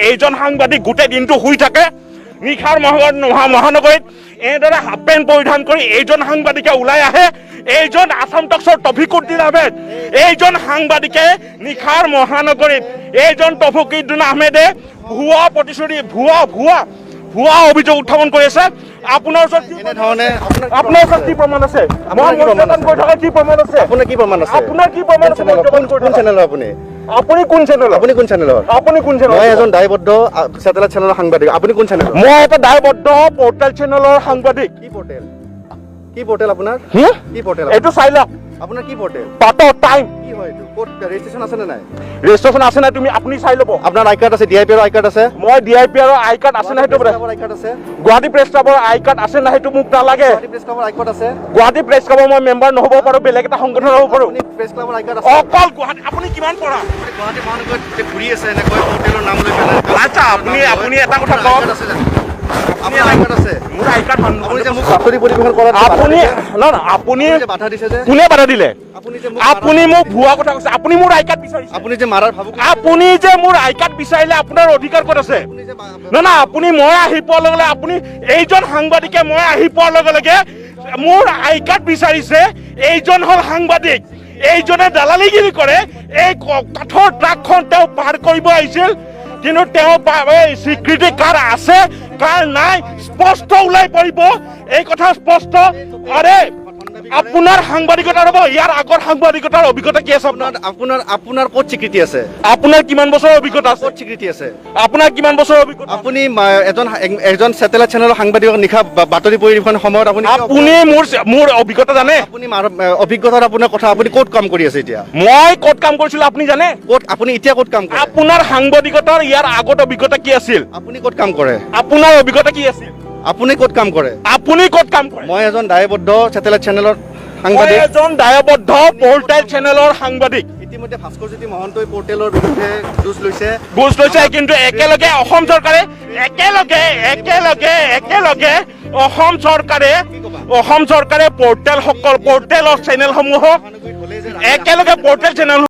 এইজন সাংবাদিক গোটেই দিনটো শুই থাকে নিশাৰ মহানগৰীত এনেদৰে হাফ পেণ্ট পৰিধান কৰি এইজন সাংবাদিকে ওলাই আহে এইজন আসাম টক্সৰ তফিকুদ্দিন আহমেদ এইজন সাংবাদিকে নিশাৰ মহানগৰীত এইজন তফিকুদ্দিন আহমেদে ভুৱা প্ৰতিশ্ৰুতি ভুৱা অভিযোগ উত্থাপন কৰি আছে আপোনাৰ ওচৰত কি প্ৰমাণ আছে কি প্ৰমাণ আছে আপোনাৰ কি প্ৰমাণ আছে আপুনি কোন চেনেলৰ মই এজন দায়বদ্ধ স্যাটেলাইট চেনেলৰ সাংবাদিক আপুনি কোন চেনেলৰ মই এটা দায়বদ্ধ পৰ্টেল চেনেলৰ সাংবাদিক কি পৰ্টেল আপোনাৰ কি পৰ্টেল এইটো চাই লওক আপোনাৰ কি পৰ্টেল পাতৰ টাইম কি হয় এইটো কোড ৰেজিষ্ট্ৰেচন আছে নে নাই ৰেজিষ্ট্ৰেচন আছে নাই তুমি আপুনি চাই ল'ব আপোনাৰ আই কাৰ্ড আছে ডিআইপি ৰ আই কাৰ্ড আছে মই ডিআইপি ৰ আই কাৰ্ড আছে না সেইটো আই কাৰ্ড আছে গুৱাহাটী প্ৰেছ ক্লাবৰ আই কাৰ্ড আছে না সেইটো মোক নালাগে গুৱাহাটী প্ৰেছ ক্লাবৰ আই কাৰ্ড আছে গুৱাহাটী প্ৰেছ ক্লাবৰ মই মেম্বাৰ নহ'ব পাৰো বেলেগ এটা সংগঠন হ'ব পাৰো আপুনি প্ৰেছ ক্লাবৰ আই কাৰ্ড আছে অকল গুৱাহাটী আপুনি কিমান পঢ়া গুৱাহাটী মহানগৰীত ঘূৰি আছে এনেকৈ পৰ্টেলৰ নাম লৈ পেলাই আচ্ছা আপুনি এটা কথা কওক আপোনাৰ আই কাৰ্ড আছে মোৰ আই কাৰ্ড আপুনি যে মোক বাতৰি পৰিৱেশন কৰাত আপুনি যে বাধা দিছে যে কোনে বাধা দিলে আপুনি মোক ভুৱা কথা কৈছে আপুনি মোৰ আই কাৰ্ড বিচাৰিছে আপুনি যে মাৰাৰ ভাবুক আপুনি যে মোৰ আই কাৰ্ড বিচাৰিলে আপোনাৰ অধিকাৰ ক'ত আছে আপুনি মই আহি পোৱাৰ লগে লগে আপুনি এইজন সাংবাদিকে মই আহি পোৱাৰ লগে লগে মোৰ আই কাৰ্ড বিচাৰিছে এইজন হ'ল সাংবাদিক এইজনে দালালিগিৰি কৰে এই কাঠৰ ট্ৰাকখন তেওঁ পাৰ কৰিব আহিছিল কিন্তু তেওঁ স্বীকৃতি কাৰ আছে কাৰ নাই স্পষ্ট ওলাই পৰিব এই কথা স্পষ্ট আৰে আপোনাৰ সাংবাদিকতাৰ হ'ব ইয়াৰ আগৰ সাংবাদিকতাৰ অভিজ্ঞতা কি আছে আপোনাৰ ক'ত স্বীকৃতি আছে আপোনাৰ কিমান বছৰৰ অভিজ্ঞতা আছে ক'ত স্বীকৃতি আছে আপোনাৰ কিমান বছৰৰ অভিজ্ঞতা আপুনি এজন স্যাটেলাইট চেনেলৰ সাংবাদিকক নিশা বাতৰি পৰিৱেশন সময়ত আপুনি মোৰ অভিজ্ঞতা জানে আপুনি অভিজ্ঞতাৰ আপোনাৰ কথা আপুনি ক'ত কাম কৰি আছে এতিয়া মই ক'ত কাম কৰিছিলো আপুনি জানে ক'ত আপুনি এতিয়া ক'ত কাম কৰে আপোনাৰ সাংবাদিকতাৰ ইয়াৰ আগত অভিজ্ঞতা কি আছিল আপুনি ক'ত কাম কৰে আপোনাৰ অভিজ্ঞতা কি আছিল আপুনি ক'ত কাম কৰে মই এজন দায়বদ্ধ স্যাটেলাইট চেনেলৰ সাংবাদিক এজন দায়বদ্ধ পৰ্টেল চেনেলৰ সাংবাদিক ইতিমধ্যে ভাস্কৰজ্যোতি মহন্তই পৰ্টেলৰ বিৰুদ্ধে যুঁজ লৈছে কিন্তু একেলগে অসম চৰকাৰে পৰ্টেলৰ চেনেলসমূহক একেলগে পৰ্টেল চেনেল